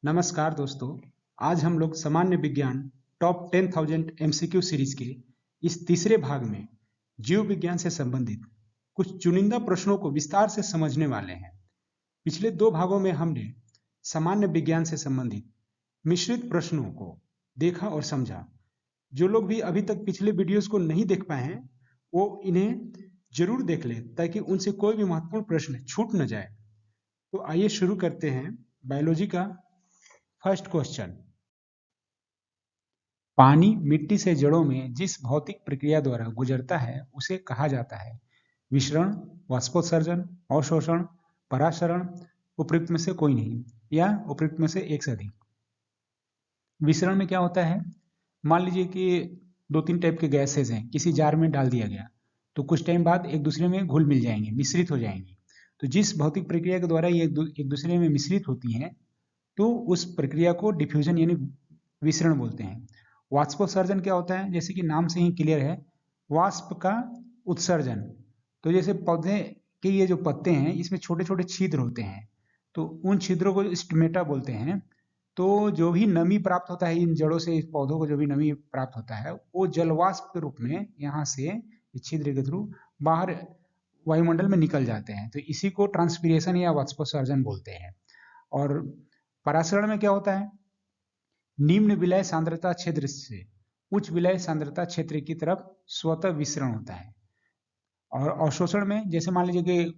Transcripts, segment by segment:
नमस्कार दोस्तों। आज हम लोग सामान्य विज्ञान टॉप 10,000 एमसीक्यू सीरीज के इस तीसरे भाग में जीव विज्ञान से संबंधित कुछ चुनिंदा प्रश्नों को विस्तार से समझने वाले हैं। पिछले दो भागों में हमने सामान्य विज्ञान से संबंधित मिश्रित प्रश्नों को देखा और समझा। जो लोग भी अभी तक पिछले वीडियोस को नहीं देख पाए हैं वो इन्हें जरूर देख लें ताकि उनसे कोई भी महत्वपूर्ण प्रश्न छूट न जाए। तो आइए शुरू करते हैं बायोलॉजी का फर्स्ट क्वेश्चन। पानी मिट्टी से जड़ों में जिस भौतिक प्रक्रिया द्वारा गुजरता है उसे कहा जाता है विसरण, वाष्पोत्सर्जन, अवशोषण, परासरण, उपयुक्त में से कोई नहीं या उपयुक्त में से एक से अधिक। विसरण में क्या होता है? मान लीजिए कि दो तीन टाइप के गैसेज हैं, किसी जार में डाल दिया गया तो कुछ टाइम बाद एक दूसरे में घुल मिल जाएंगे, मिश्रित हो जाएंगे। तो जिस भौतिक प्रक्रिया के द्वारा ये एक दूसरे में मिश्रित होती हैं तो उस प्रक्रिया को डिफ्यूजन यानी विसरण बोलते हैं। वाष्पोत्सर्जन क्या होता है? जैसे कि नाम से ही क्लियर है, वाष्प का उत्सर्जन। तो जैसे पौधे के ये जो पत्ते हैं इसमें छोटे छोटे छिद्र होते हैं, तो उन छिद्रों को स्टिमेटा बोलते हैं। तो जो भी नमी प्राप्त होता है इन जड़ों से, इस पौधों को जो भी नमी प्राप्त होता है वो जलवाष्प के रूप में यहाँ से इस छिद्र के थ्रू बाहर वायुमंडल में निकल जाते हैं। तो इसी को ट्रांसपीरेशन या वाष्पोत्सर्जन बोलते हैं। और परासरण में क्या होता है? निम्न विलय सांद्रता क्षेत्र से उच्च विलय सांद्रता क्षेत्र की तरफ स्वतः विसरण होता है। और अवशोषण में जैसे मान लीजिए कि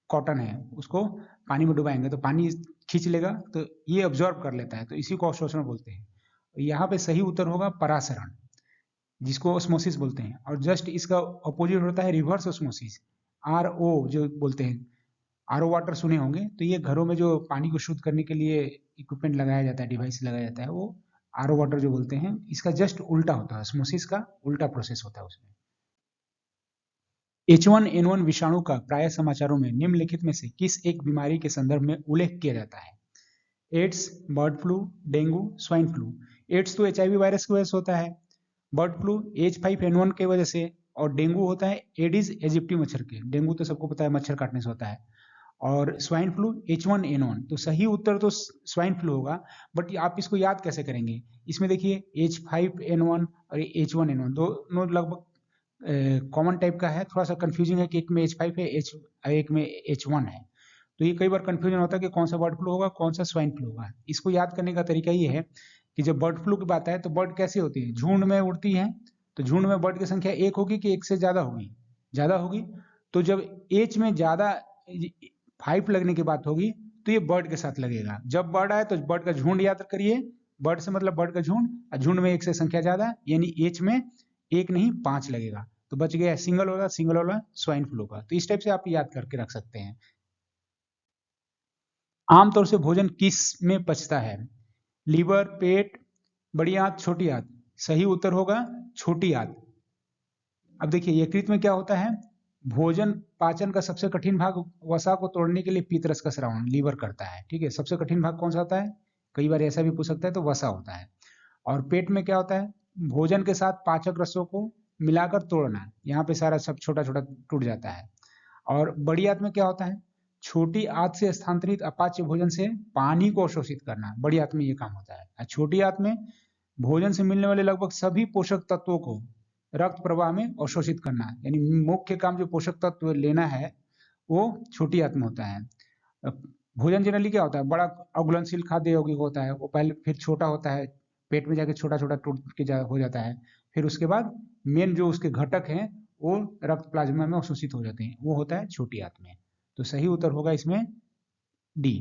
कॉटन है, उसको पानी में डुबाएंगे तो पानी खींच लेगा, तो ये ऑब्जॉर्व कर लेता है, तो इसी को अवशोषण बोलते हैं। यहाँ पे सही उत्तर होगा परासरण, जिसको ऑस्मोसिस बोलते हैं। और जस्ट इसका अपोजिट होता है रिवर्स ऑस्मोसिस, RO जो बोलते हैं। RO वाटर सुने होंगे, तो ये घरों में जो पानी को शुद्ध करने के लिए इक्विपमेंट लगाया जाता है, डिवाइस लगाया जाता है, वो RO वाटर जो बोलते हैं। इसका जस्ट उल्टा होता है, ऑस्मोसिस का उल्टा प्रोसेस होता है उसमें। H1N1 विषाणु का प्राय समाचारों में निम्नलिखित में से किस एक बीमारी के संदर्भ में उल्लेख किया जाता है? AIDS, bird flu, dengue, swine flu. AIDS तो HIV वायरस की वजह से होता है, बर्ड फ्लू H5N1 की वजह से, और डेंगू होता है एडिस एजिप्टी मच्छर के। डेंगू तो सबको पता है मच्छर काटने से होता है। और स्वाइन फ्लू H1N1। तो सही उत्तर तो स्वाइन फ्लू होगा। बट आप इसको याद कैसे करेंगे? इसमें देखिए H5N1 और H1N1 दोनों लगभग कॉमन टाइप का है। थोड़ा सा कंफ्यूजिंग है कि एक में H5 है, एक में H1 है। तो ये कई बार कंफ्यूजन होता है कि कौन सा बर्ड फ्लू होगा, कौन सा स्वाइन फ्लू होगा। इसको याद करने का तरीका ये है कि जब बर्ड फ्लू की बात है तो बर्ड कैसी होती है? झुंड में उड़ती है। तो झुंड में बर्ड की संख्या एक होगी कि एक से ज्यादा होगी? ज्यादा होगी। तो जब एच में ज्यादा 5 लगने की बात होगी तो ये बर्ड के साथ लगेगा। जब बर्ड आए तो बर्ड का झुंड याद करिए। बर्ड से मतलब बर्ड का झुंड, और झुंड में एक से संख्या ज्यादा यानी एच में एक नहीं 5 लगेगा। तो बच गया सिंगल वाला, सिंगल वाला स्वाइन फ्लू का। तो इस टाइप से आप याद करके रख सकते हैं। आमतौर से भोजन किस में पचता है? लीवर, पेट, बड़ी आंत, छोटी आंत। सही उत्तर होगा छोटी आंत। अब देखिए यकृत में क्या होता है? भोजन पाचन का सबसे कठिन भाग वसा को तोड़ने के लिए पीतरस का स्रावन लीवर करता है। ठीक है, सबसे कठिन भाग कौन सा होता है? कई बार ऐसा भी पूछ सकता है, तो वसा होता है। और पेट में क्या होता है? भोजन के साथ पाचक रसों को मिलाकर तोड़ना, यहाँ पे सारा सब छोटा छोटा टूट जाता है। और बड़ी आंत में क्या होता है? छोटी आंत से स्थानांतरित अपाच्य भोजन से पानी को अवशोषित करना, बड़ी आंत में ये काम होता है। और छोटी आंत में भोजन से मिलने वाले लगभग सभी पोषक तत्वों को रक्त प्रवाह में अवशोषित करना, यानी मुख्य काम जो पोषक तत्व लेना है वो छोटी आंत में होता है। भोजन जनरली क्या होता है? बड़ा अघुलनशील खाद्य यौगिक होता है, वो पहले फिर छोटा होता है, पेट में जाके छोटा छोटा टूट के हो जाता है। फिर उसके बाद मेन जो उसके घटक हैं वो रक्त प्लाज्मा में अवशोषित हो जाते हैं, वो होता है छोटी आंत में। तो सही उत्तर होगा इसमें डी।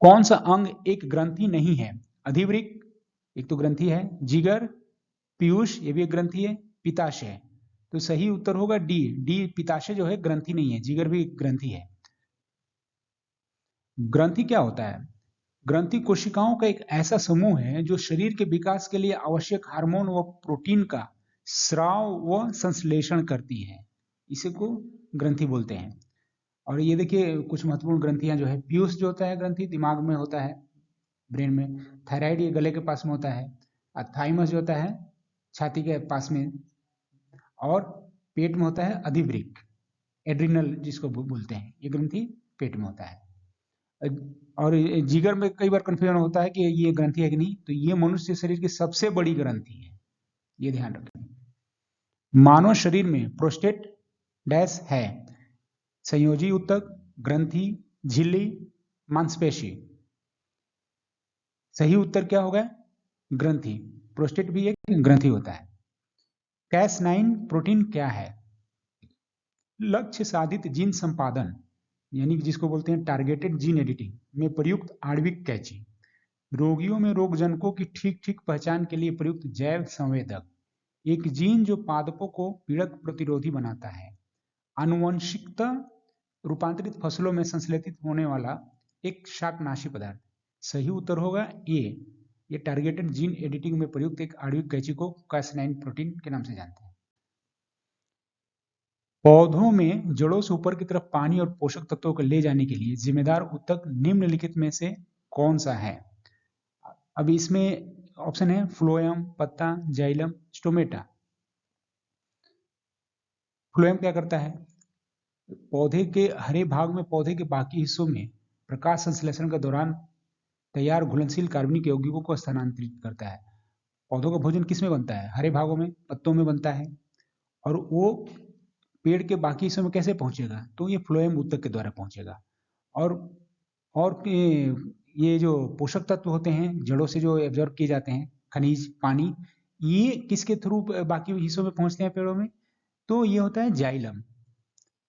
कौन सा अंग एक ग्रंथि नहीं है? अधिवृक्क, एक तो ग्रंथि है, जिगर, पीयूष, ये भी एक ग्रंथि है, पिताशय। तो सही उत्तर होगा डी। डी पिताशय जो है ग्रंथि नहीं है, जिगर भी ग्रंथि है। ग्रंथि क्या होता है? ग्रंथि कोशिकाओं का एक ऐसा समूह है जो शरीर के विकास के लिए आवश्यक हार्मोन व प्रोटीन का स्राव व संश्लेषण करती है, इसे को ग्रंथि बोलते हैं। और ये देखिए कुछ महत्वपूर्ण ग्रंथियां जो है, पीयूष जो होता है ग्रंथि दिमाग में होता है, ब्रेन में। थायराइड ये गले के पास में होता है। और थाइमस जो होता है छाती के पास में। और पेट में होता है अधिवृक्क, एड्रिनल जिसको बोलते हैं, ये ग्रंथि पेट में होता है। और जिगर में कई बार कंफ्यूजन होता है कि ये ग्रंथि है कि नहीं, तो ये मनुष्य शरीर की सबसे बड़ी ग्रंथि है, ये ध्यान रखें। मानव शरीर में प्रोस्टेट डैश है, संयोजी ऊतक, ग्रंथि, झिल्ली, मांसपेशी। सही उत्तर क्या होगा? ग्रंथि। प्रोस्टेट भी एक ग्रंथि होता है। Cas9 प्रोटीन क्या है? लक्ष्य साधित जीन संपादन, यानी जिसको बोलते हैं टारगेटेड जीन एडिटिंग में प्रयुक्त आणविक कैंची। रोगियों में रोगजनकों की ठीक ठीक पहचान के लिए प्रयुक्त जैव संवेदक। एक जीन जो पादपों को पीड़क प्रतिरोधी बनाता है। आनुवंशिकता रूपांतरित फसलों में संश्लेषित होने वाला एक शाकनाशी पदार्थ। सही उत्तर होगा ए। ये टारगेटेड जीन एडिटिंग में प्रयुक्त एक आणविक कैंची को Cas9 प्रोटीन के नाम से जानते हैं। पौधों में जड़ों से ऊपर की तरफ पानी और पोषक तत्वों को ले जाने के लिए जिम्मेदार ऊतक निम्नलिखित में से कौन सा है? अब इसमें ऑप्शन है फ्लोएम, पत्ता, जाइलम, स्टोमेटा। फ्लोएम क्या करता है? पौधे के हरे भाग में पौधे के बाकी हिस्सों में प्रकाश संश्लेषण के दौरान तैयार घुलनशील कार्बनिक यौगिकों को स्थानांतरित करता है। पौधों का भोजन किस में बनता है? हरे भागों में, पत्तों में बनता है। और वो पेड़ के बाकी हिस्सों में कैसे पहुंचेगा? तो ये फ्लोएम ऊतक के द्वारा पहुंचेगा। और ये जो पोषक तत्व होते हैं जड़ों से जो एब्जॉर्ब किए जाते हैं, खनिज, पानी, ये किसके थ्रू बाकी हिस्सों में पहुंचते हैं पेड़ों में? तो ये होता है जाइलम।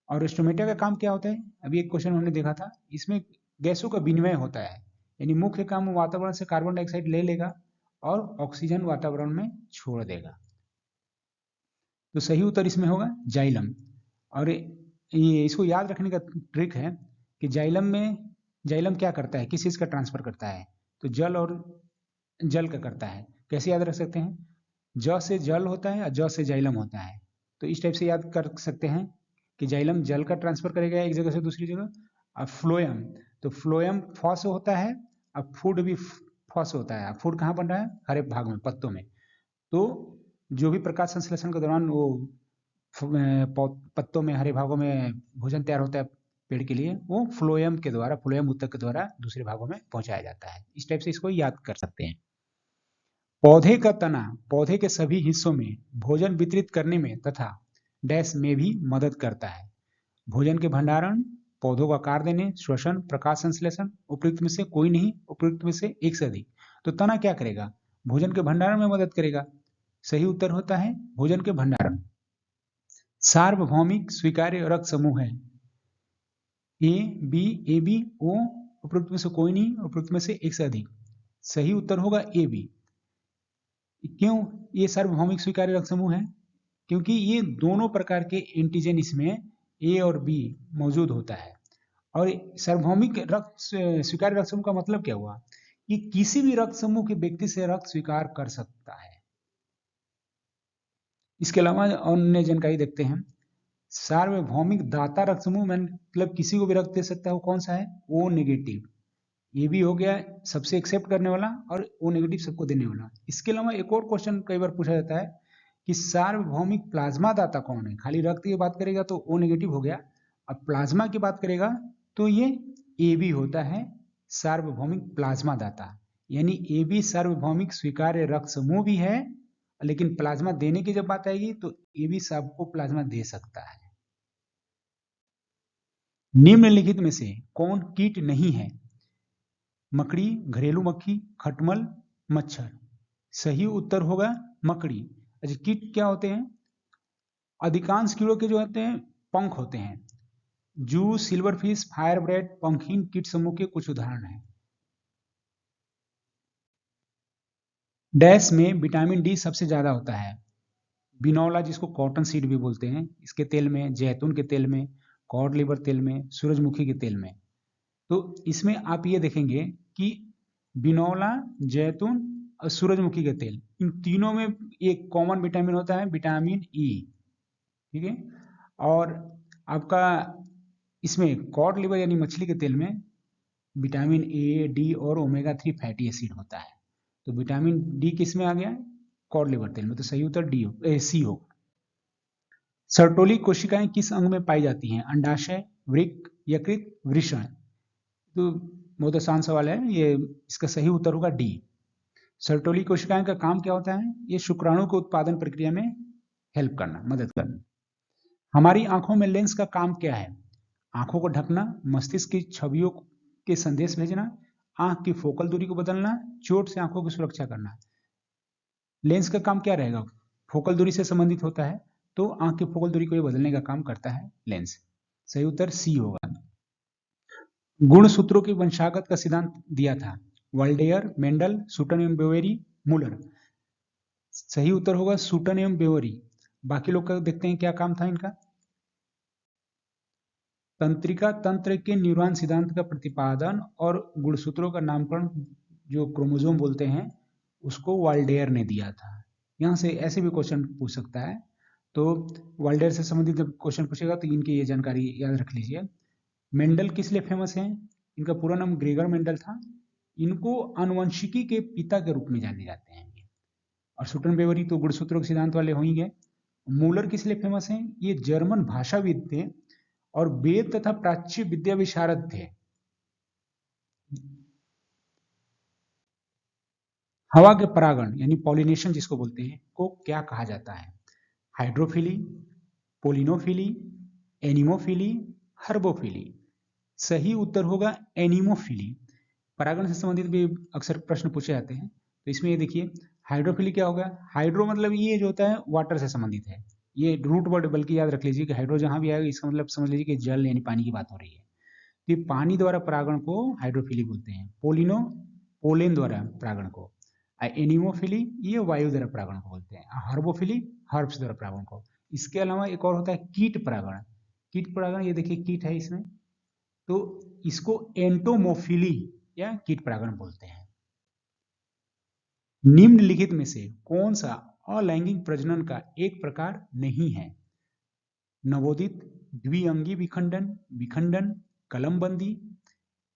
और स्टोमेटा का काम क्या होता है? अभी एक क्वेश्चन हमने देखा था, इसमें गैसों का विनिमय होता है, यानी मुख्य काम वातावरण से कार्बन डाइऑक्साइड ले लेगा और ऑक्सीजन वातावरण में छोड़ देगा। तो सही उत्तर इसमें होगा जाइलम। और ये इसको याद रखने का ट्रिक है कि जाइलम क्या करता है, किस चीज का ट्रांसफर करता है? तो जल और जल का करता है। कैसे याद रख सकते हैं? ज से जल होता है और ज से जाइलम होता है। तो इस टाइप से याद कर सकते हैं कि जाइलम जल का ट्रांसफर करेगा एक जगह से दूसरी जगह। अब फ्लोएम, तो फ्लोएम फ से होता है। अब फूड भी फ से होता है। फूड कहाँ बन रहा है? हरे भाग में, पत्तों में। तो जो भी प्रकाश संश्लेषण के दौरान वो पत्तों में, हरे भागों में भोजन तैयार होता है पेड़ के लिए, वो फ्लोएम के द्वारा, फ्लोएम ऊतक के द्वारा दूसरे भागों में पहुंचाया जाता है। इस टाइप से इसको याद कर सकते हैं। पौधे का तना पौधे के सभी हिस्सों में भोजन वितरित करने में तथा डैश में भी मदद करता है। भोजन के भंडारण, पौधों का आकार देने, श्वसन, प्रकाश संश्लेषण। उपयुक्त में से कोई नहीं, उपयुक्त में से एक से अधिक। तो तना क्या करेगा? भोजन के भंडारण में मदद करेगा। सही उत्तर होता है भोजन के भंडारण। सार्वभौमिक स्वीकार्य रक्त समूह है ए, बी, ए, बी, ओ। उपयुक्त में से कोई नहीं, उपयुक्त में से एक से अधिक। सही उत्तर होगा ए, बी। क्यों ये सार्वभौमिक स्वीकार्य रक्त समूह है? क्योंकि ये दोनों प्रकार के एंटीजन इसमें ए और बी मौजूद होता है। और सार्वभौमिक रक्त स्वीकार्य रक्त समूह का मतलब क्या हुआ? ये किसी भी रक्त समूह के व्यक्ति से रक्त स्वीकार कर सकता है। इसके अलावा अन्य जानकारी देखते हैं। सार्वभौमिक दाता रक्त समूह मतलब किसी को भी रक्त दे सकता है, वो कौन सा है? O negative. ये भी हो गया सबसे एक्सेप्ट करने वाला, और ओ नेगेटिव सबको देने वाला। इसके अलावा एक और क्वेश्चन कई बार पूछा जाता है कि सार्वभौमिक प्लाज्मा दाता कौन है? खाली रक्त की बात करेगा तो ओ नेगेटिव हो गया, अब प्लाज्मा की बात करेगा तो ये ए बी होता है, सार्वभौमिक प्लाज्मा दाता। यानी ए बी सार्वभौमिक स्वीकार्य रक्त समूह भी है, लेकिन प्लाज्मा देने की जब बात आएगी तो ए बी सबको प्लाज्मा दे सकता है। निम्नलिखित में से कौन कीट नहीं है? मकड़ी, घरेलू मक्खी, खटमल, मच्छर। सही उत्तर होगा मकड़ी। अच्छा, कीट क्या होते हैं? अधिकांश कीड़ों के जो होते हैं पंख होते हैं। जू, सिल्वरफिश, फायरब्रेड, पंखीन कीट समूह के कुछ उदाहरण हैं। डैश में विटामिन डी सबसे ज्यादा होता है। बिनौला, जिसको कॉटन सीड भी बोलते हैं, इसके तेल में, जैतून के तेल में, कॉड लिवर तेल में, सूरजमुखी के तेल में। तो इसमें आप ये देखेंगे कि बिनौला, जैतून और सूरजमुखी के तेल, इन तीनों में एक कॉमन विटामिन होता है, विटामिन ई। ठीक है। और आपका इसमें कॉड लिवर यानी मछली के तेल में विटामिन ए, डी और ओमेगा 3 फैटी एसिड होता है। तो विटामिन डी किस में आ गया? कॉड लिवर तेल में। तो सही उत्तर डी हो, सी हो। सर्टोली कोशिकाएं किस अंग में पाई जाती हैं? अंडाशय, वृक्क, यकृत, वृषण। तो बहुत आसान सवाल है ये, इसका सही उत्तर होगा डी। सर्टोली कोशिकाएं का काम क्या होता है? ये शुक्राणु को उत्पादन प्रक्रिया में हेल्प करना, मदद करना। हमारी आंखों में लेंस का काम क्या है? आंखों को ढकना, मस्तिष्क की छवियों के संदेश भेजना, आंख की फोकल दूरी को बदलना, चोट से आंखों की सुरक्षा करना। लेंस का काम क्या रहेगा? फोकल दूरी से संबंधित होता है, तो आंख की फोकल दूरी को बदलने का काम करता है लेंस। सही उत्तर सी होगा। गुणसूत्रों की वंशागत का सिद्धांत दिया था वाल्डेयर, मेंडल, सूटन एवं बेवेरी, मुलर। सही उत्तर होगा सूटन एवं बेवेरी। बाकी लोग का देखते हैं क्या काम था इनका। तंत्रिका तंत्र के न्यूरॉन सिद्धांत का प्रतिपादन और गुणसूत्रों का नामकरण, जो क्रोमोसोम बोलते हैं, उसको वाल्डेयर ने दिया था। यहां से ऐसे भी क्वेश्चन पूछ सकता है, तो वाल्डेयर से संबंधित जब क्वेश्चन पूछेगा तो इनकी ये जानकारी याद रख लीजिए। मेंडल किस लिए फेमस है? इनका पूरा नाम ग्रेगर मेंडल था। इनको आनुवंशिकी के पिता के रूप में जाने जाते हैं। और सूटन बेवरी तो गुणसूत्रों के सिद्धांत वाले हो ही गए। मूलर किस लिए फेमस हैं? ये जर्मन भाषाविद थे और वेद तथा प्राच्य विद्या विशारद थे। हवा के परागण यानी पॉलिनेशन जिसको बोलते हैं को क्या कहा जाता है? Hydrophily, pollinophily, anemophily, herbophily. सही उत्तर होगा एनिमोफिली। परागण से संबंधित भी अक्सर प्रश्न पूछे जाते हैं, तो इसमें ये देखिए हाइड्रोफिली क्या होगा? हाइड्रो मतलब ये जो होता है वाटर से संबंधित है, ये रूट वर्ड बल्कि याद रख लीजिए कि हाइड्रो जहां भी आएगा इसका मतलब समझ लीजिए कि जल यानी पानी की बात हो रही है। तो ये पानी द्वारा परागण को हाइड्रोफिली बोलते हैं। पोलिनो पोलेन द्वारा परागण को। एनिमोफिली ये वायु द्वारा परागण को बोलते हैं। हर्बोफिली हर्ब्स द्वारा परागण को। इसके अलावा एक और होता है कीट परागण। कीट परागण ये देखिए कीट है इसमें, तो इसको एंटोमोफिली या कीट परागण बोलते हैं। निम्नलिखित में से कौन सा अलैंगिक प्रजनन का एक प्रकार नहीं है? नवोदित, द्विअंगी विखंडन, विखंडन, कलमबंदी।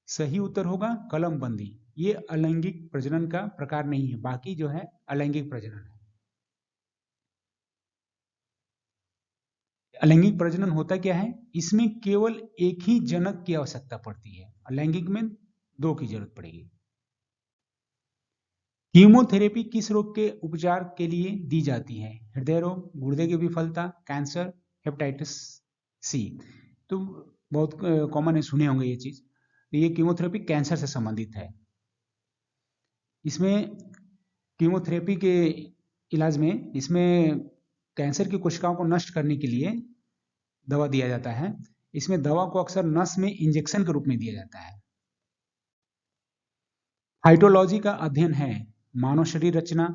सही उत्तर होगा कलमबंदी। ये अलैंगिक प्रजनन का प्रकार नहीं है, बाकी जो है अलैंगिक प्रजनन है। अलैंगिक प्रजनन होता क्या है? इसमें केवल एक ही जनक की आवश्यकता पड़ती है। अलैंगिक में दो की जरूरत पड़ेगी। कीमोथेरेपी किस रोग के उपचार के लिए दी जाती है? हृदय रोग, गुर्दे की विफलता, कैंसर, हेपेटाइटिस सी। तो बहुत कॉमन है, सुने होंगे ये चीज। तो ये कीमोथेरेपी कैंसर से संबंधित है। इसमें कीमोथेरेपी के इलाज में इसमें कैंसर की कोशिकाओं को नष्ट करने के लिए दवा दिया जाता है। इसमें दवा को अक्सर नस में इंजेक्शन के रूप में दिया जाता है। फाइटोलॉजी का अध्ययन है मानव शरीर रचना,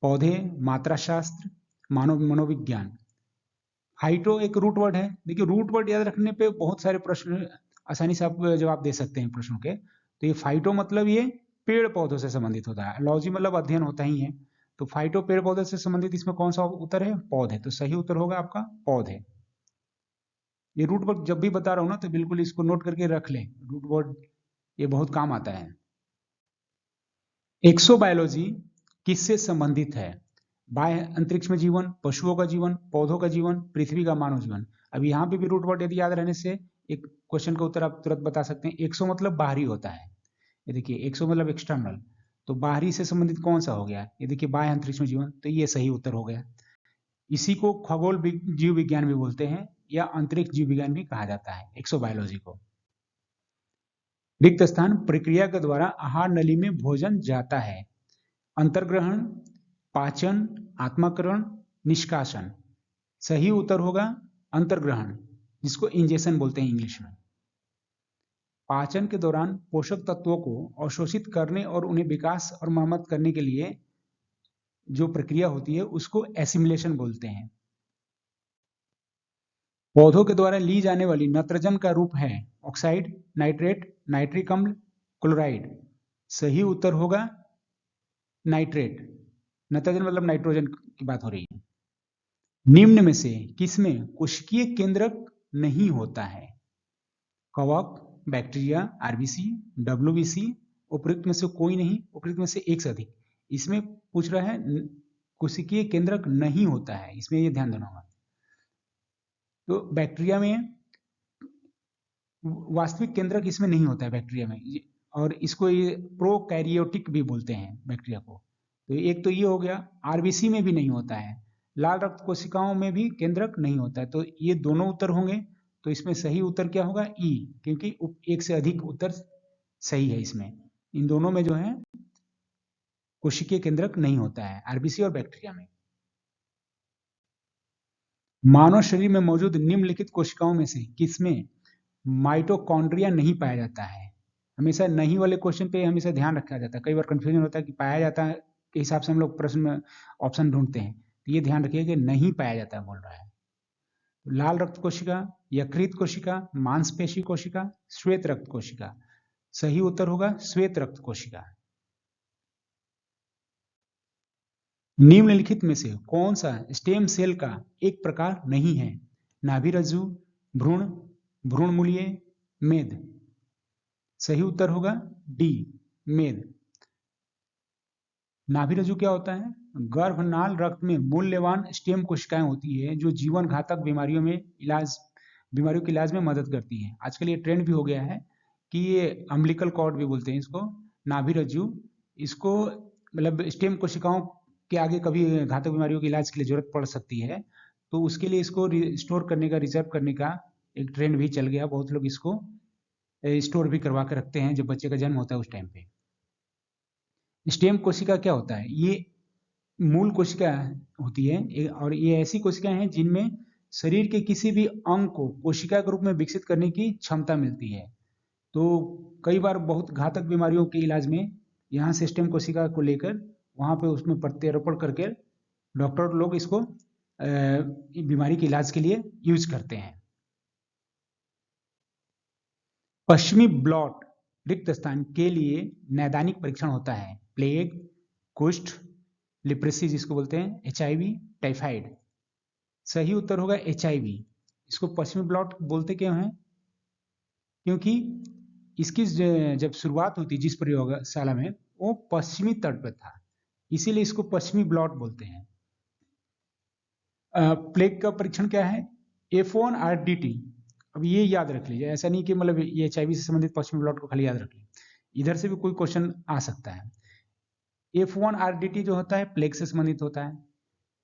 पौधे, मात्रा शास्त्र, मानव मनोविज्ञान। फाइटो एक रूट वर्ड है। देखिए रूट वर्ड याद रखने पे बहुत सारे प्रश्न आसानी से आप जवाब दे सकते हैं प्रश्नों के। तो ये फाइटो मतलब ये पेड़ पौधों से संबंधित होता है। लॉजी मतलब अध्ययन होता ही है, तो फाइटो पेड़ पौधे से संबंधित। इसमें कौन सा उत्तर है? पौधे। तो सही उत्तर होगा आपका पौधे। ये रूट वर्ड जब भी बता रहा हूं ना तो बिल्कुल इसको नोट करके रख लें, रूट वर्ड ये बहुत काम आता है। एक्सोबायोलॉजी किससे संबंधित है? बाह्य अंतरिक्ष में जीवन, पशुओं का जीवन, पौधों का जीवन, पृथ्वी का मानव जीवन। अब यहाँ पे भी रूट वर्ड यदि याद रहने से एक क्वेश्चन का उत्तर आप तुरंत बता सकते हैं। एक्सो मतलब बाहरी होता है, ये देखिए एक्सो मतलब एक्सटर्नल, तो बाहरी से संबंधित कौन सा हो गया? ये देखिए बाह्य अंतरिक्ष में जीवन, तो ये सही उत्तर हो गया। इसी को खगोल जीव विज्ञान भी बोलते हैं या अंतरिक्ष जीव विज्ञान भी कहा जाता है एक्सोबायोलॉजी को। रिक्त स्थान प्रक्रिया के द्वारा आहार नली में भोजन जाता है। अंतर्ग्रहण, पाचन, आत्माकरण, निष्कासन। सही उत्तर होगा अंतर्ग्रहण, जिसको इंजेशन बोलते हैं इंग्लिश में। पाचन के दौरान पोषक तत्वों को अवशोषित करने और उन्हें विकास और मरम्मत करने के लिए जो प्रक्रिया होती है उसको एसिमिलेशन बोलते हैं। पौधों के द्वारा ली जाने वाली नत्रजन का रूप है ऑक्साइड, नाइट्रेट, नाइट्रिक अम्ल, क्लोराइड। सही उत्तर होगा नाइट्रेट। नत्रजन मतलब नाइट्रोजन की बात हो रही है। निम्न में से किसमें कोशिकीय केंद्रक नहीं होता है? कवक, बैक्टीरिया, आरबीसी, डब्ल्यूबीसी। उपयुक्त में से कोई नहीं, उपयुक्त में से एक से अधिक। इसमें पूछ रहा है कोशिकीय केंद्रक नहीं होता है, इसमें ये ध्यान देना होगा। तो बैक्टीरिया में वास्तविक केंद्रक इसमें नहीं होता है बैक्टीरिया में, और इसको ये प्रोकैरियोटिक भी बोलते हैं बैक्टीरिया को। तो एक तो ये हो गया, आरबीसी में भी नहीं होता है, लाल रक्त कोशिकाओं में भी केंद्रक नहीं होता है। तो ये दोनों उत्तर होंगे। तो इसमें सही उत्तर क्या होगा? ई, क्योंकि एक से अधिक उत्तर सही है इसमें। इन दोनों में जो है कोशिकीय केंद्रक नहीं होता है, आरबीसी और बैक्टीरिया में। मानव शरीर में मौजूद निम्नलिखित कोशिकाओं में से किसमें माइटोकॉन्ड्रिया नहीं पाया जाता है? हमेशा नहीं वाले क्वेश्चन पे हमेशा ध्यान रखा जाता है, कई बार कंफ्यूजन होता है कि पाया जाता है के हिसाब से हम लोग प्रश्न में ऑप्शन ढूंढते हैं। तो ये ध्यान रखिए कि नहीं पाया जाता बोल रहा है। लाल रक्त कोशिका, यकृत कोशिका, मांसपेशी कोशिका, श्वेत रक्त कोशिका। सही उत्तर होगा श्वेत रक्त कोशिका। निम्नलिखित में से कौन सा स्टेम सेल का एक प्रकार नहीं है? नाभिरज्जु, भ्रूण, भ्रूणमूलीय, मेद। सही उत्तर होगा डी, मेद। नाभिरज्जु क्या होता है? गर्भनाल रक्त में मूल्यवान स्टेम कोशिकाएं होती है जो जीवन घातक बीमारियों के इलाज में मदद करती है। आजकल ये ट्रेंड भी हो गया है कि ये अम्बिलिकल कॉर्ड भी बोलते हैं इसको, नाभिरज्जु। इसको मतलब स्टेम कोशिकाओं के आगे कभी घातक बीमारियों के इलाज के लिए जरूरत पड़ सकती है, तो उसके लिए इसको स्टोर करने का, रिजर्व करने का एक ट्रेंड भी चल गया। बहुत लोग इसको स्टोर भी करवा के रखते हैं जब बच्चे का जन्म होता है उस टाइम पे। स्टेम कोशिका क्या होता है? ये मूल कोशिका होती है, और ये ऐसी कोशिकाएं हैं जिनमें शरीर के किसी भी अंग को कोशिका के रूप में विकसित करने की क्षमता मिलती है। तो कई बार बहुत घातक बीमारियों के इलाज में यहाँ से स्टेम कोशिका को लेकर वहां पे उसमें प्रत्यारोपण करके डॉक्टर लोग इसको बीमारी के इलाज के लिए यूज करते हैं। पश्चिमी ब्लॉट रिक्त स्थान के लिए नैदानिक परीक्षण होता है। प्लेग, कुष्ठ, लिप्रेसी जिसको बोलते हैं, एचआईवी, टाइफाइड। सही उत्तर होगा एचआईवी। इसको पश्चिमी ब्लॉट बोलते क्यों हैं? क्योंकि इसकी जब शुरुआत हुई थी जिस प्रयोगशाला में, वो पश्चिमी तट पर था, इसीलिए इसको पश्चिमी ब्लॉट बोलते हैं। प्लेग का परीक्षण क्या है? F1RDT। अब ये याद रख लीजिए, ऐसा नहीं कि मतलब ये एचआईवी से संबंधित पश्चिमी ब्लॉट को खाली याद रख लीजिए, इधर से भी कोई क्वेश्चन आ सकता है। F1RDT जो होता है प्लेग से संबंधित होता है।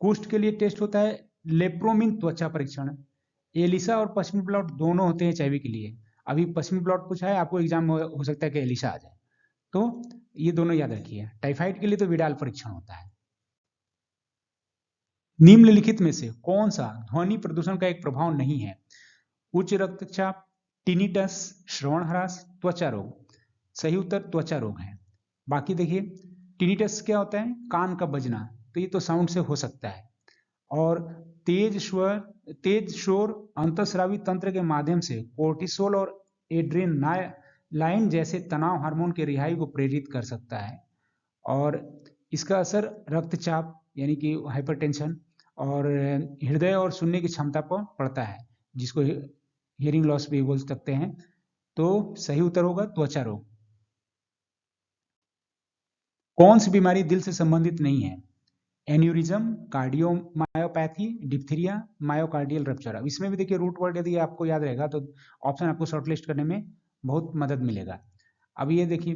कुष्ठ के लिए टेस्ट होता है लेप्रोमिन त्वचा परीक्षण। एलिसा और पश्चिमी ब्लॉट दोनों होते हैं एचआईवी के लिए। अभी पश्चिमी ब्लॉट पूछा है, आपको एग्जाम में हो सकता है कि एलिसा आ जाए, तो ये दोनों याद रखिए। टाइफाइड के लिए तो विडाल परीक्षण होता है। निम्नलिखित में से कौन सा ध्वनि प्रदूषण का एक प्रभाव नहीं है? उच्च रक्तचाप, टिनिटस, श्रवण ह्रास, त्वचा रोग। सही उत्तर त्वचा रोग है। बाकी देखिए, टिनिटस क्या होता है? कान का बजना, तो ये तो साउंड से हो सकता है। और तेज शोर अंतःस्रावी तंत्र के माध्यम से कोर्टिसोल और एड्रेनालाइन जैसे तनाव हार्मोन के रिहाई को प्रेरित कर सकता है। और इसका असर रक्तचाप यानी कि हाइपरटेंशन और हृदय और सुनने की क्षमता पर पड़ता है, जिसको हियरिंग लॉस भी बोल सकते हैं। तो सही उत्तर होगा त्वचा रोग। कौन सी बीमारी दिल से संबंधित नहीं है? Aneurysm, cardiomyopathy, diphtheria, myocardial rupture. अब इसमें भी देखिए रूट वर्ड यदि आपको याद रहेगा तो ऑप्शन आपको शॉर्टलिस्ट करने में बहुत मदद मिलेगा। अब ये देखिए,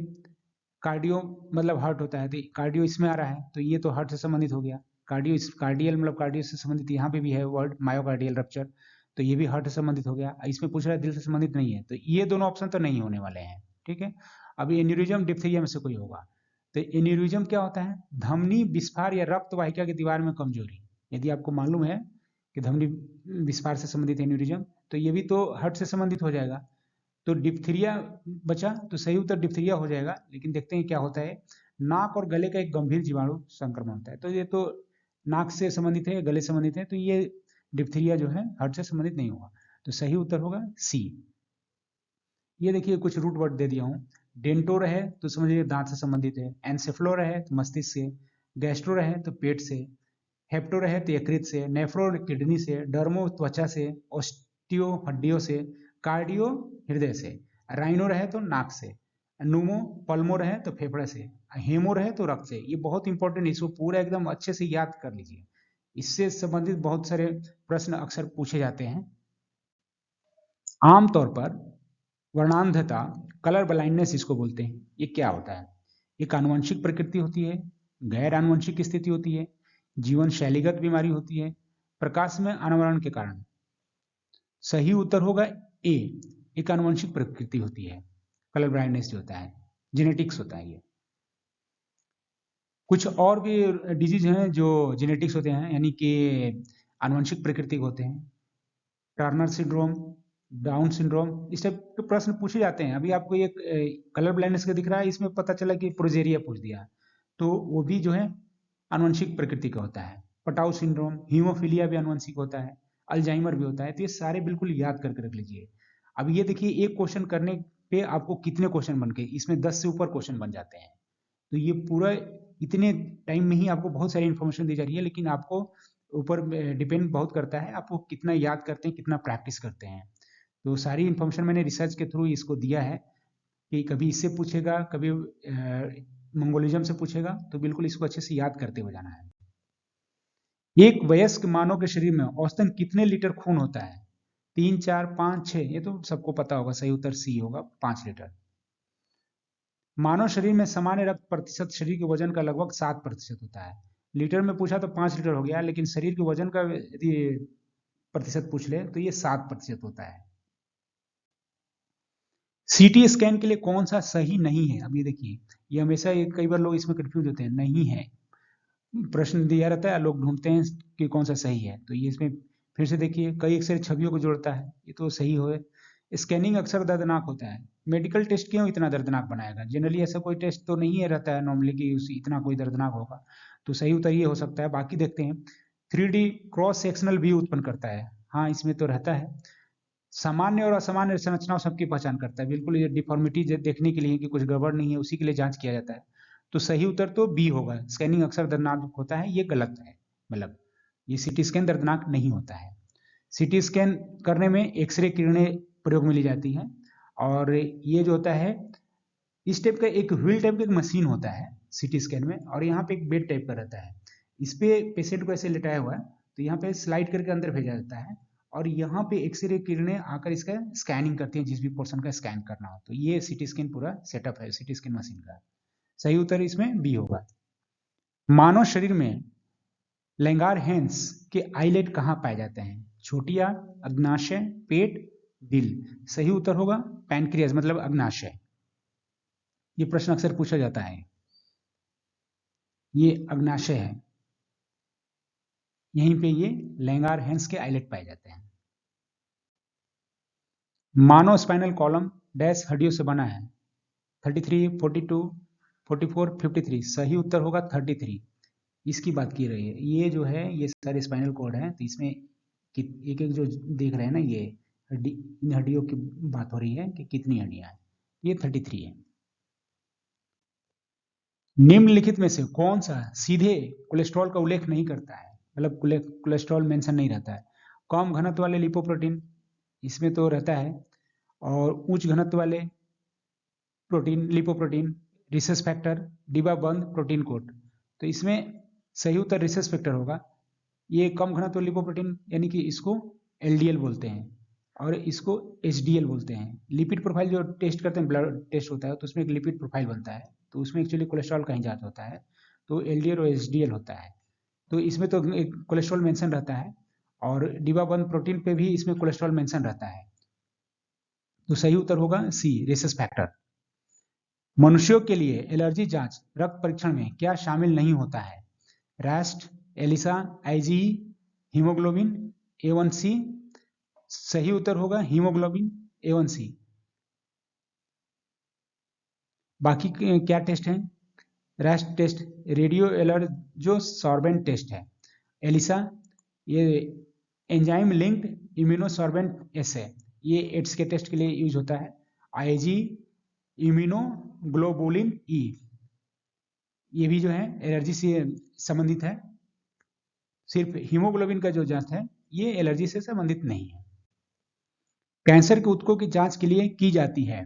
कार्डियो मतलब हार्ट होता है, तो कार्डियो इसमें आ रहा है, तो ये तो हार्ट से संबंधित हो गया। कार्डियल मतलब कार्डियो से संबंधित, यहाँ पे भी है वर्ड मायोकार्डियल रप्चर, तो ये भी हार्ट से संबंधित हो गया। इसमें पूछ रहा है दिल से संबंधित नहीं है, तो ये दोनों ऑप्शन तो नहीं होने वाले हैं। ठीक है, अभी एन्यूरिज्म डिप्थीरिया में से कोई होगा। तो एन्यूरिज्म क्या होता है? धमनी विस्फार या रक्त वाहिका की दीवार में कमजोरी। यदि आपको मालूम है कि धमनी विस्फार से संबंधित एन्यूरिज्म, तो ये भी तो हार्ट से संबंधित हो जाएगा। तो डिप्थीरिया बचा, तो सही उत्तर डिप्थीरिया हो जाएगा। लेकिन देखते हैं क्या होता है। नाक और गले का एक गंभीर जीवाणु संक्रमण होता है, तो ये तो नाक से संबंधित है, गले से संबंधित है, तो ये डिप्थीरिया जो है हार्ट से संबंधित नहीं होगा। तो सही उत्तर होगा सी। ये देखिए कुछ रूट वर्ड दे दिया हूँ। डेंटो रहे तो समझिए दांत से संबंधित है, एनसेफ्लो रहे तो मस्तिष्क से, गैस्ट्रो रहे तो पेट से, हेप्टो रहे तो यकृत से, नेफ्रो किडनी से, डर्मो त्वचा से, ऑस्टियो हड्डियों से, कार्डियो हृदय से, राइनो रहे तो नाक से, न्यूमो पल्मो रहे तो फेफड़े से, हेमो रहे तो रक्त से। ये बहुत इंपॉर्टेंट, इसको पूरा एकदम अच्छे से याद कर लीजिए। इससे संबंधित बहुत सारे प्रश्न अक्सर पूछे जाते हैं। आमतौर पर वर्णांधता, कलर ब्लाइंडनेस इसको बोलते हैं, ये क्या होता है? एक आनुवंशिक प्रकृति होती है, गैर आनुवंशिक स्थिति होती है, जीवन शैलीगत बीमारी होती है, प्रकाश में अनावरण के कारण। सही उत्तर होगा ए, एक आनुवंशिक प्रकृति होती है। कलर ब्लाइंडनेस जो होता है जेनेटिक्स होता है। ये कुछ और भी डिजीज हैं जो जेनेटिक्स होते हैं, यानी कि आनुवंशिक प्रकृति के होते हैं। टर्नर सिंड्रोम, डाउन सिंड्रोम, इस टाइप के प्रश्न पूछे जाते हैं। अभी आपको ये कलर ब्लाइंडनेस का दिख रहा है, इसमें पता चला कि प्रोजेरिया पूछ दिया, तो वो भी जो है आनुवंशिक प्रकृति का होता है। पटाउ सिंड्रोम, हीमोफीलिया भी आनुवंशिक होता है, अल्जाइमर भी होता है। तो ये सारे बिल्कुल याद करके रख लीजिए। अब ये देखिए, एक क्वेश्चन करने पे आपको कितने क्वेश्चन बन गए, इसमें 10 से ऊपर क्वेश्चन बन जाते हैं। तो ये पूरा इतने टाइम में ही आपको बहुत सारी इन्फॉर्मेशन दी जा रही है, लेकिन आपको ऊपर डिपेंड बहुत करता है, आपको कितना याद करते हैं, कितना प्रैक्टिस करते हैं। तो सारी इन्फॉर्मेशन मैंने रिसर्च के थ्रू इसको दिया है कि कभी इससे पूछेगा, कभी मंगोलिज्म से पूछेगा, तो बिल्कुल इसको अच्छे से याद करते हुए जाना है। एक वयस्क मानव के शरीर में औसतन कितने लीटर खून होता है? 3, 4, 5, 6? ये तो सबको पता होगा, सही उत्तर सी होगा, 5 लीटर। मानव शरीर में सामान्य रक्त प्रतिशत शरीर के वजन का लगभग 7% होता है। लीटर में पूछा तो 5 लीटर हो गया, लेकिन शरीर के वजन का यदि प्रतिशत पूछ ले तो ये 7% होता है। सीटी स्कैन के लिए कौन सा सही नहीं है? अब ये देखिए, ये हमेशा कई बार लोग इसमें कंफ्यूज होते हैं। नहीं है प्रश्न दिया रहता है, लोग ढूंढते हैं कि कौन सा सही है, तो ये इसमें फिर से देखिए, कई एक्सरे छवियों को जोड़ता है, ये तो सही हो। स्कैनिंग अक्सर दर्दनाक होता है। मेडिकल टेस्ट क्यों इतना दर्दनाक बनाएगा? जनरली ऐसा कोई टेस्ट तो नहीं है रहता है नॉर्मली कि इतना कोई दर्दनाक होगा, तो सही उत्तर ये हो सकता है। बाकी देखते हैं, 3D क्रॉस सेक्शनल व्यू उत्पन्न करता है, हाँ इसमें तो रहता है। सामान्य और असामान्य संरचनाओं सबकी पहचान करता है, बिल्कुल ये डिफॉर्मिटी देखने के लिए कि कुछ गड़बड़ नहीं है, उसी के लिए जांच किया जाता है। तो सही उत्तर तो बी होगा, स्कैनिंग अक्सर दर्दनाक होता है, ये गलत है। मतलब ये सीटी स्कैन दर्दनाक नहीं होता है। सीटी स्कैन करने में एक्सरे किरणें प्रयोग में ली जाती हैं, और ये जो होता है, इस टाइप का एक व्हील टाइप का एक मशीन होता है सीटी स्कैन में, और यहाँ पे एक बेड टाइप का रहता है। इस पे पेशेंट को ऐसे लेटाया हुआ है, तो यहाँ पे स्लाइड करके अंदर भेजा जाता है, और यहाँ पे एक्सरे किरणें आकर इसका स्कैनिंग करती हैं, जिस भी पोर्शन का स्कैन करना हो। तो ये सीटी स्कैन पूरा सेटअप है सीटी स्कैन मशीन का। सही उत्तर इसमें बी होगा। मानव शरीर में लैंगारहैंस के आइलेट कहाँ पाए जाते हैं? छोटिया, अग्नाशय, पेट, दिल? सही उत्तर होगा पैनक्रियाज, मतलब अग्नाशय। ये प्रश्न अक्सर पूछा जाता है। ये अग्नाशय है, यहीं पे ये लैंगारहैंस के आइलेट पाए जाते हैं। मानव स्पाइनल कॉलम डैश हड्डियों से बना है? 33, 42, 44, 53? सही उत्तर होगा 33। इसकी बात की रही है। ये जो है, ये सारे स्पाइनल कॉर्ड है, तो इसमें एक एक जो देख रहे हैं ना, ये हड्डी, इन हड्डियों की बात हो रही है कि कितनी हड्डियां हैं। ये 33 है। निम्नलिखित में से कौन सा सीधे कोलेस्ट्रॉल का उल्लेख नहीं करता है? मतलब कोलेस्ट्रॉल मेंशन नहीं रहता है। कम घनत्व वाले लिपोप्रोटीन, इसमें तो रहता है, और उच्च घनत्व वाले प्रोटीन, लिपोप्रोटीन, रिसेस फैक्टर, डिब्बाबंद प्रोटीन कोट? तो इसमें सही उत्तर रिसेस फैक्टर होगा। ये कम घनत्व लिपोप्रोटीन, यानी कि इसको एलडीएल बोलते हैं, और इसको एचडीएल बोलते हैं। लिपिड प्रोफाइल जो टेस्ट करते हैं, ब्लड टेस्ट होता है, तो उसमें एक लिपिड प्रोफाइल बनता है, तो उसमें एक्चुअली कोलेस्ट्रॉल का ही जांच होता है, तो एलडीएल और एचडीएल होता है। तो इसमें तो एक कोलेस्ट्रॉल मेंशन रहता है, और डिब्बाबंद प्रोटीन पे भी इसमें कोलेस्ट्रॉल मेंशन रहता है। तो सही उत्तर होगा सी, रेसस फैक्टर। मनुष्यों के लिए एलर्जी जांच रक्त परीक्षण में क्या शामिल नहीं होता है? RAST, ELISA, IG, haemoglobin, A1C? सही उत्तर होगा हीमोग्लोबिन, A1C। बाकी क्या टेस्ट है? RAST test, radioallergosorbent test है। एलिसा, ये एंजाइम लिंक्ड इम्यूनोसॉर्बेंट एसे, ये एड्स के टेस्ट के लिए यूज होता है। आईजी, इम्यूनोग्लोबुलिन ई, ये भी जो है एलर्जी से संबंधित है। सिर्फ हीमोग्लोबिन का जो जांच है, ये एलर्जी से संबंधित नहीं है। कैंसर के ऊतकों की जांच के लिए की जाती है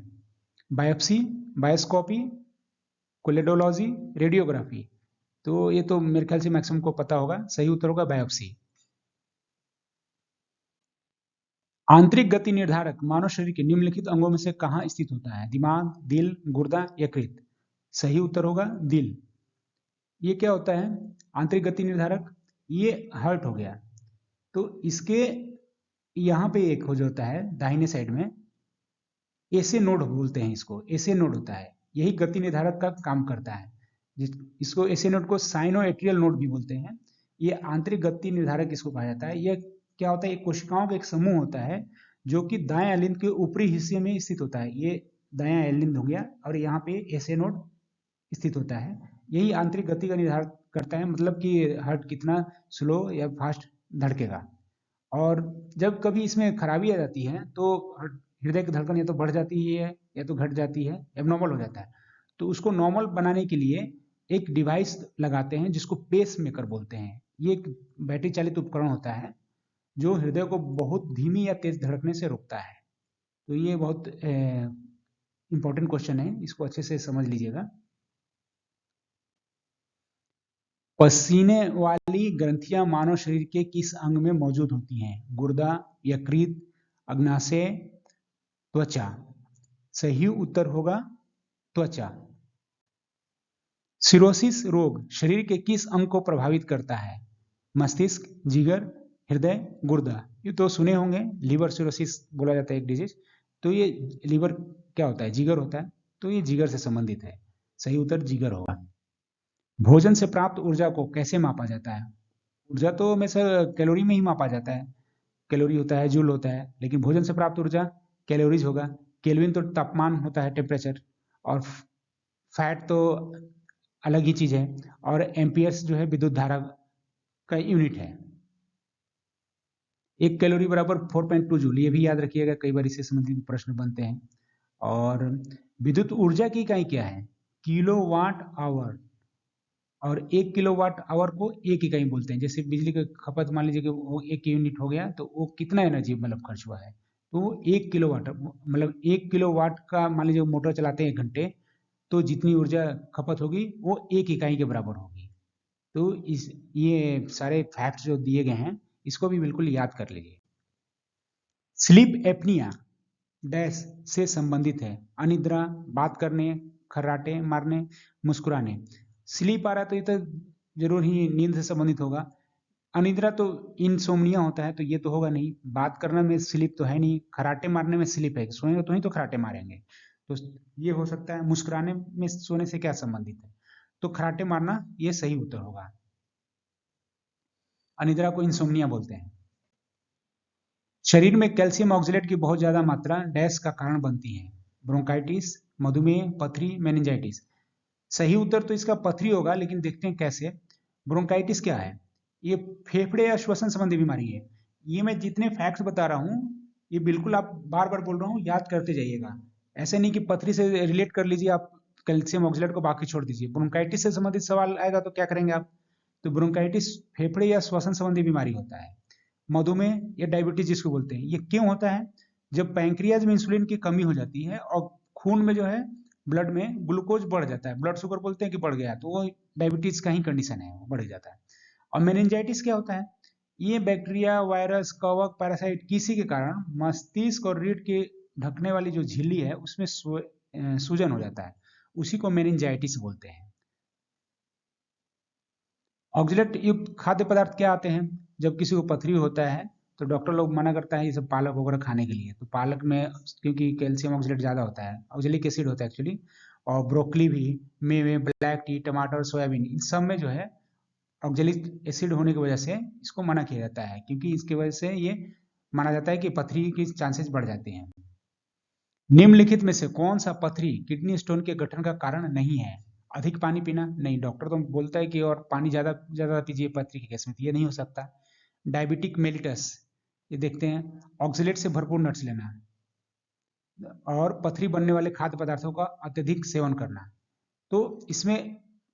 बायोप्सी, बायोस्कोपी, कोलेडोलॉजी, रेडियोग्राफी? तो ये तो मेरे ख्याल से मैक्सिमम को पता होगा, सही उत्तर होगा बायोप्सी। आंतरिक गति निर्धारक मानव शरीर के निम्नलिखित अंगों में से कहाँ स्थित होता है? दिमाग, दिल, गुर्दा, यकृत। सही उत्तर होगा दिल। ये क्या होता है आंतरिक गति निर्धारक? ये हार्ट हो गया। तो इसके यहाँ पे एक हो जाता है दाहिने साइड में, एसे नोड बोलते हैं इसको, एसे नोड होता है, यही गति निर्धारक का काम करता है। इसको एसे नोड को साइनोएट्रियल नोड भी बोलते हैं। ये आंतरिक गति निर्धारक इसको कहा जाता है। यह क्या होता है? एक कोशिकाओं का एक समूह होता है जो कि दाएं एलिंद के ऊपरी हिस्से में स्थित होता है। ये दायां एलिंद हो गया और यहाँ पे एसे नोड स्थित होता है। यही आंतरिक गति का निर्धारण करता है, मतलब कि हार्ट कितना स्लो या फास्ट धड़केगा। और जब कभी इसमें खराबी आ जाती है तो हृदय की धड़कन या तो बढ़ जाती है या तो घट जाती है, एबनॉर्मल हो जाता है। तो उसको नॉर्मल बनाने के लिए एक डिवाइस लगाते हैं जिसको पेस मेकर बोलते हैं। ये एक बैटरी चालित उपकरण होता है जो हृदय को बहुत धीमी या तेज धड़कने से रोकता है। तो ये बहुत इंपॉर्टेंट क्वेश्चन है, इसको अच्छे से समझ लीजिएगा। पसीने वाली ग्रंथियां मानव शरीर के किस अंग में मौजूद होती हैं? गुर्दा, यकृत, अग्नाशय, त्वचा। सही उत्तर होगा त्वचा। सिरोसिस रोग शरीर के किस अंग को प्रभावित करता है? मस्तिष्क, जिगर, हृदय, गुर्दा। ये तो सुने होंगे, लीवर सिरोसिस बोला जाता है एक डिजीज। तो ये लीवर क्या होता है? जिगर होता है। तो ये जिगर से संबंधित है। सही उत्तर जिगर होगा। भोजन से प्राप्त ऊर्जा को कैसे मापा जाता है? ऊर्जा तो हमेशा कैलोरी में ही मापा जाता है। कैलोरी होता है, जूल होता है, लेकिन भोजन से प्राप्त ऊर्जा कैलोरीज होगा। केल्विन तो तापमान होता है, टेम्परेचर, और फैट तो अलग ही चीज है। और एम्पियर्स जो है विद्युत धारा का यूनिट है। एक कैलोरी बराबर 4.2 जूल, ये भी याद रखिएगा, कई बार इससे संबंधित प्रश्न बनते हैं। और विद्युत ऊर्जा की इकाई क्या है? Kilowatt hour. और 1 किलोवाट आवर को एक इकाई बोलते हैं। जैसे बिजली की खपत मान लीजिए कि वो 1 यूनिट हो गया, तो वो कितना एनर्जी मतलब खर्च हुआ है? तो 1 किलोवाट, मतलब 1 किलोवाट का मान लीजिए मोटर चलाते हैं 1 घंटे, तो जितनी ऊर्जा खपत होगी वो 1 इकाई के बराबर होगी। तो इस ये सारे फैक्ट्स जो दिए गए हैं इसको भी बिल्कुल याद कर लीजिए। स्लीप एपनिया डैश से संबंधित है? अनिद्रा, बात करने, खर्राटे मारने, मुस्कुराने। स्लीप आ रहा है तो ये तो जरूर ही नींद से संबंधित होगा। अनिद्रा तो इनसोम्निया होता है, तो ये तो होगा नहीं। बात करने में स्लीप तो है नहीं। खराटे मारने में स्लीप है, सोएंगे तो ही तो खराटे मारेंगे। तो ये हो सकता है। मुस्कुराने में सोने से क्या संबंधित है? तो खराटे मारना ये सही उत्तर होगा। अनिद्रा को इंसोम्निया बोलते हैं। शरीर में कैल्शियम ऑक्सलेट की बहुत ज्यादा मात्रा डैश का कारण बनती है? ब्रोंकाइटिस, मधुमेह, पथरी, मेनिंजाइटिस। सही उत्तर तो इसका पथरी होगा, लेकिन देखते हैं कैसे। ब्रोंकाइटिस क्या है? ये फेफड़े या श्वसन संबंधी बीमारी है। ये मैं जितने फैक्ट्स बता रहा हूँ ये बिल्कुल आप बार बार बोल रहा हूँ, याद करते जाइएगा। ऐसे नहीं कि पथरी से रिलेट कर लीजिए आप कैल्शियम ऑक्सलेट को, बाकी छोड़ दीजिए। ब्रोंकाइटिस से संबंधित सवाल आएगा तो क्या करेंगे आप? तो ब्रोंकाइटिस फेफड़े या श्वसन संबंधी बीमारी होता है। मधुमेह या डायबिटीज जिसको बोलते हैं, ये क्यों होता है? जब पैंक्रियाज में इंसुलिन की कमी हो जाती है और खून में जो है, ब्लड में ग्लूकोज बढ़ जाता है, ब्लड शुगर बोलते हैं कि बढ़ गया, तो वो डायबिटीज का ही कंडीशन है, वो बढ़ जाता है। और मेनिंजाइटिस क्या होता है? ये बैक्टीरिया, वायरस, कवक, पैरासाइट किसी के कारण मस्तिष्क और रीढ़ के ढकने वाली जो झिल्ली है उसमें सूजन हो जाता है, उसी को मेनिंजाइटिस बोलते हैं। ऑक्सलेट युक्त खाद्य पदार्थ क्या आते हैं? जब किसी को पथरी होता है तो डॉक्टर लोग मना करता है ये सब पालक वगैरह खाने के लिए। तो पालक में क्योंकि कैल्शियम ऑक्सलेट ज्यादा होता है, ऑक्जेलिक एसिड होता है एक्चुअली। और ब्रोकली भी, मेवे, ब्लैक टी, टमाटर, सोयाबीन, इन सब में जो है ऑक्जेलिक एसिड होने की वजह से इसको मना किया जाता है, क्योंकि इसकी वजह से ये माना जाता है कि पथरी की चांसेस बढ़ जाते हैं। निम्नलिखित में से कौन सा पथरी किडनी स्टोन के गठन का कारण नहीं है? अधिक पानी पीना? नहीं, डॉक्टर तो बोलता है कि और पानी ज्यादा ज्यादा पीजिए पथरी के केस में, तो ये नहीं हो सकता। डायबिटिक मेलिटस, ये देखते हैं। ऑक्सलेट से भरपूर नट्स लेना, और पथरी बनने वाले खाद्य पदार्थों का अत्यधिक सेवन करना। तो इसमें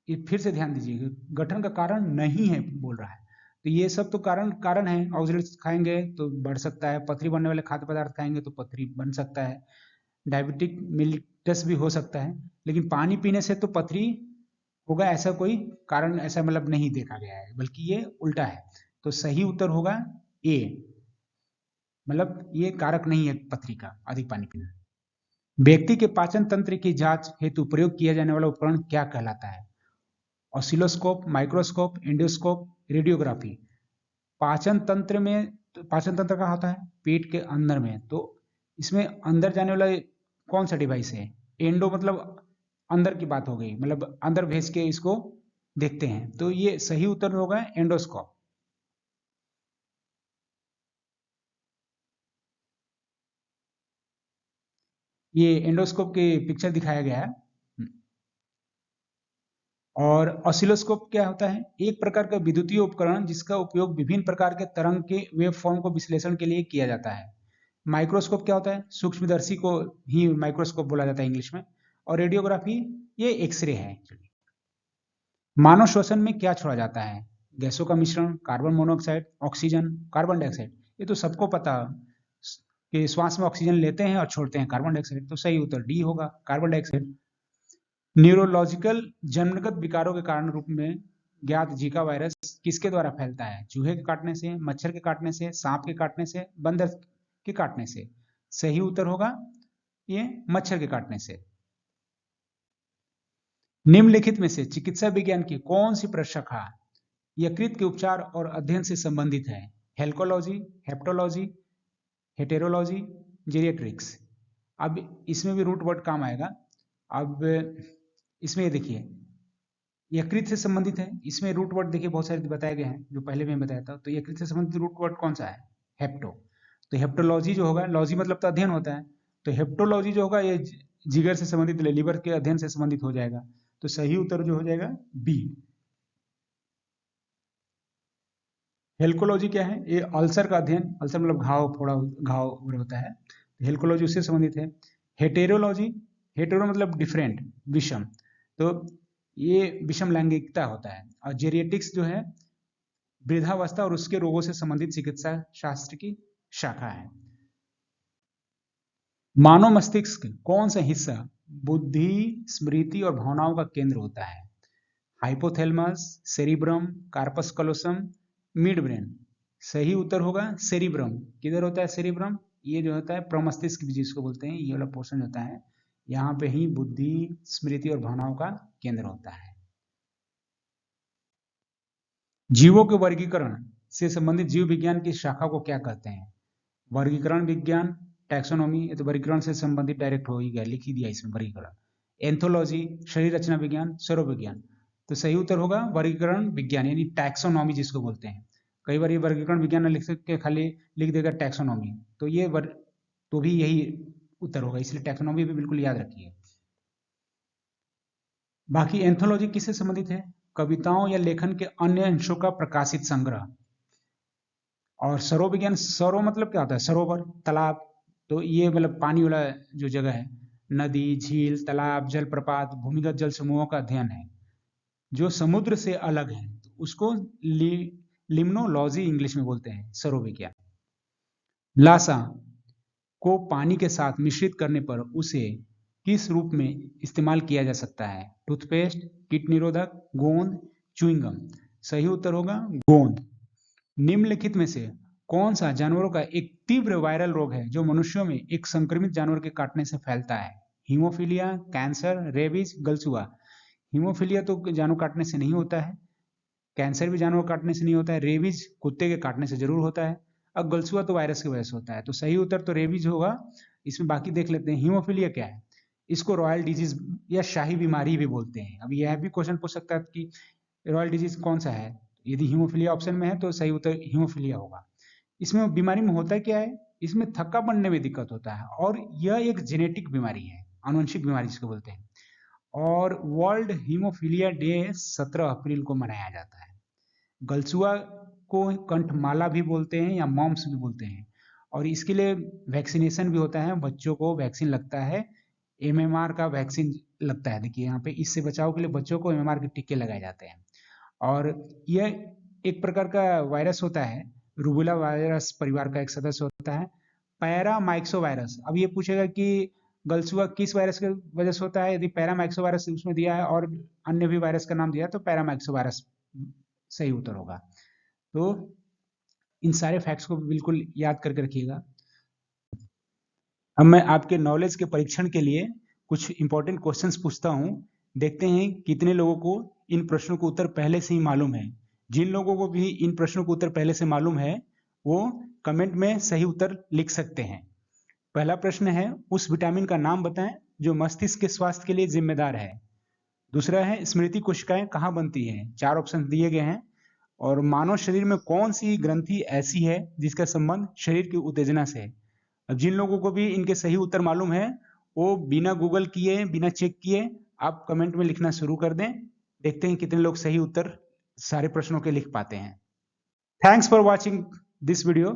ये फिर से ध्यान दीजिए, गठन का कारण नहीं है बोल रहा है, तो ये सब तो कारण कारण है। ऑक्सलेट खाएंगे तो बढ़ सकता है, पथरी बनने वाले खाद्य पदार्थ खाएंगे तो पथरी बन सकता है, डायबिटिक मिलिटस भी हो सकता है। लेकिन पानी पीने से तो पथरी होगा ऐसा कोई कारण ऐसा मतलब नहीं देखा गया है, बल्कि ये उल्टा है। तो सही उत्तर होगा ए। मतलब ये कारक नहीं है पथरी का अधिक पानी पीना। व्यक्ति के पाचन तंत्र की जांच हेतु प्रयोग किया जाने वाला उपकरण क्या कहलाता है? Oscilloscope, microscope, endoscope, radiography. पाचन तंत्र में, तो पाचन तंत्र कहाँ होता है? पेट के अंदर में। तो इसमें अंदर जाने वाला कौन सा डिवाइस है? एंडो मतलब अंदर की बात हो गई, मतलब अंदर भेज के इसको देखते हैं, तो ये सही उत्तर होगा एंडोस्कोप। ये एंडोस्कोप की पिक्चर दिखाया गया है। और ऑसिलोस्कोप क्या होता है? एक प्रकार का विद्युतीय उपकरण जिसका उपयोग विभिन्न प्रकार के तरंग के वेव फॉर्म को विश्लेषण के लिए किया जाता है। माइक्रोस्कोप क्या होता है? सूक्ष्मदर्शी को ही माइक्रोस्कोप बोला जाता है इंग्लिश में। और रेडियोग्राफी ये एक्सरे है। मानव श्वसन में क्या छोड़ा जाता है? गैसों का मिश्रण, carbon monoxide, oxygen, carbon dioxide. ये तो सबको पता कि श्वास में ऑक्सीजन लेते हैं और छोड़ते हैं कार्बन डाइऑक्साइड, तो सही उत्तर डी होगा, कार्बन डाइऑक्साइड। न्यूरोलॉजिकल जन्मगत विकारों के कारण रूप में ज्ञात जीका वायरस किसके द्वारा फैलता है? चूहे के काटने से, मच्छर के काटने से, सांप के काटने से, बंदर के काटने से। सही उत्तर होगा ये मच्छर के काटने से। निम्नलिखित में से चिकित्सा विज्ञान की कौन सी प्रशाखा यकृत के उपचार और अध्ययन से संबंधित है? हेल्कोलॉजी, हेप्टोलॉजी, हेटेरोलॉजी, जीरियाट्रिक्स। अब इसमें भी रूट वर्ड काम आएगा। अब इसमें ये देखिए, यकृत से संबंधित है, इसमें रूट वर्ड देखिए बहुत सारे बताए गए हैं जो पहले भी मैं बताया था। तो यकृत से संबंधित रूट वर्ड कौन सा है? हेप्टो। तो हेप्टोलॉजी जो होगा, लॉजी मतलब तो अध्ययन होता है, तो हेप्टोलॉजी जो होगा ये जिगर से संबंधित, लीवर के अध्ययन से संबंधित हो जाएगा। तो सही उत्तर जो हो जाएगा बी। हेल्कोलॉजी क्या है? ये अल्सर का अध्ययन, अल्सर मतलब घाव, फोड़ा घाव होता है, हेल्कोलॉजी उससे संबंधित है। हेटेरोलॉजी, हेटेरो मतलब डिफरेंट, विषम, तो ये विषम लैंगिकता होता है। और जेरिएटिक्स जो है वृद्धावस्था और उसके रोगों से संबंधित चिकित्सा शास्त्र की शाखा है। मानव मस्तिष्क कौन सा हिस्सा बुद्धि, स्मृति और भावनाओं का केंद्र होता है? Hypothalamus, cerebrum, corpus callosum, midbrain. सही उत्तर होगा सेरिब्रम। किधर होता है सेरिब्रम? ये जो होता है प्रमस्तिष्क जिसको बोलते हैं, ये वाला पोर्शन होता है, यहाँ पे ही बुद्धि, स्मृति और भावनाओं का केंद्र होता है। जीवों के वर्गीकरण से संबंधित जीव विज्ञान की शाखा को क्या कहते हैं? वर्गीकरण विज्ञान, टैक्सोनॉमी, ये तो वर्गीकरण से संबंधित डायरेक्ट हो ही गया, लिख ही दिया इसमें वर्गीकरण। एंथोलॉजी, शरीर रचना विज्ञान, सौरविज्ञान। तो सही उत्तर होगा वर्गीकरण विज्ञान यानी टैक्सोनॉमी जिसको बोलते हैं। कई बार ये वर्गीकरण विज्ञान लिख के खाली लिख देगा टैक्सोनॉमी, तो ये तो भी यही उत्तर होगा, इसलिए टैक्सोनॉमी भी बिल्कुल याद रखिए। बाकी एंथोलॉजी किससे संबंधित है? कविताओं या लेखन के अन्य अंशों का प्रकाशित संग्रह। और सरोविज्ञान, सरो मतलब क्या होता है? सरोवर, तालाब, तो ये मतलब पानी वाला जो जगह है, नदी, झील, तालाब, जलप्रपात, भूमिगत जल समूहों का अध्ययन है जो समुद्र से अलग है, तो उसको लिम्नोलॉजी इंग्लिश में बोलते हैं, सरोविज्ञान। लासा को पानी के साथ मिश्रित करने पर उसे किस रूप में इस्तेमाल किया जा सकता है? टूथपेस्ट, कीट निरोधक, गोंद, च्युइंगम। सही उत्तर होगा गोंद। निम्नलिखित में से कौन सा जानवरों का एक तीव्र वायरल रोग है जो मनुष्यों में एक संक्रमित जानवर के काटने से फैलता है? हीमोफीलिया, कैंसर, रेबीज, गलसुआ। हीमोफीलिया तो जानवर काटने से नहीं होता है, कैंसर भी जानवर काटने से नहीं होता है, रेबीज कुत्ते के काटने से जरूर होता है, और गलसुआ तो वायरस की वजह से होता है। तो सही उत्तर तो रेबीज होगा। इसमें बाकी देख लेते हैं। हीमोफीलिया क्या है? इसको रॉयल डिजीज या शाही बीमारी भी बोलते हैं। अब यह भी क्वेश्चन पूछ सकता है कि रॉयल डिजीज कौन सा है? यदि हीमोफीलिया ऑप्शन में है तो सही उत्तर हीमोफीलिया होगा। इसमें बीमारी में होता क्या है? इसमें थक्का बनने में दिक्कत होता है, और यह एक जेनेटिक बीमारी है, आनुवंशिक बीमारी जिसको बोलते हैं। और वर्ल्ड हीमोफीलिया डे 17 अप्रैल को मनाया जाता है। गलसुआ को कंठमाला भी बोलते हैं या मॉम्स भी बोलते हैं, और इसके लिए वैक्सीनेशन भी होता है, बच्चों को वैक्सीन लगता है, एमएमआर का वैक्सीन लगता है। देखिए यहाँ पे, इससे बचाव के लिए बच्चों को एमएमआर के टीके लगाए जाते हैं। और यह एक प्रकार का वायरस होता है, रूबेला वायरस परिवार का एक सदस्य होता है, पैरामाइक्सो वायरस। अब ये पूछेगा कि गलसुआ किस वायरस की वजह से होता है? यदि पैरामाइक्सो वायरस उसमें दिया है और अन्य भी वायरस का नाम दिया है तो पैरामाइक्सो वायरस सही उत्तर होगा। तो इन सारे फैक्ट्स को बिल्कुल याद करके रखिएगा। अब मैं आपके नॉलेज के परीक्षण के लिए कुछ इंपॉर्टेंट क्वेश्चंस पूछता हूं। देखते हैं कितने लोगों को इन प्रश्नों को उत्तर पहले से ही मालूम है। जिन लोगों को भी इन प्रश्नों को उत्तर पहले से मालूम है वो कमेंट में सही उत्तर लिख सकते हैं। पहला प्रश्न है, उस विटामिन का नाम बताएं जो मस्तिष्क के स्वास्थ्य के लिए जिम्मेदार है। दूसरा है, स्मृति कोशिकाएं कहाँ बनती हैं। 4 ऑप्शन दिए गए हैं। और मानव शरीर में कौन सी ग्रंथि ऐसी है जिसका संबंध शरीर की उत्तेजना से है। अब जिन लोगों को भी इनके सही उत्तर मालूम है वो बिना गूगल किए, बिना चेक किए आप कमेंट में लिखना शुरू कर दें। देखते हैं कितने लोग सही उत्तर सारे प्रश्नों के लिख पाते हैं। Thanks for watching this video.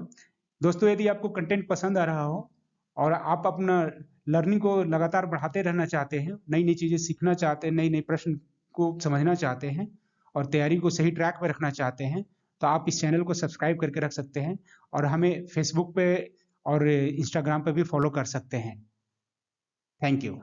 दोस्तों, यदि आपको कंटेंट पसंद आ रहा हो और आप अपना लर्निंग को लगातार बढ़ाते रहना चाहते हैं, नई नई चीज़ें सीखना चाहते हैं, नई नई प्रश्न को समझना चाहते हैं और तैयारी को सही ट्रैक पर रखना चाहते हैं, तो आप इस चैनल को सब्सक्राइब करके रख सकते हैं और हमें फेसबुक पे और इंस्टाग्राम पे भी फॉलो कर सकते हैं। Thank you.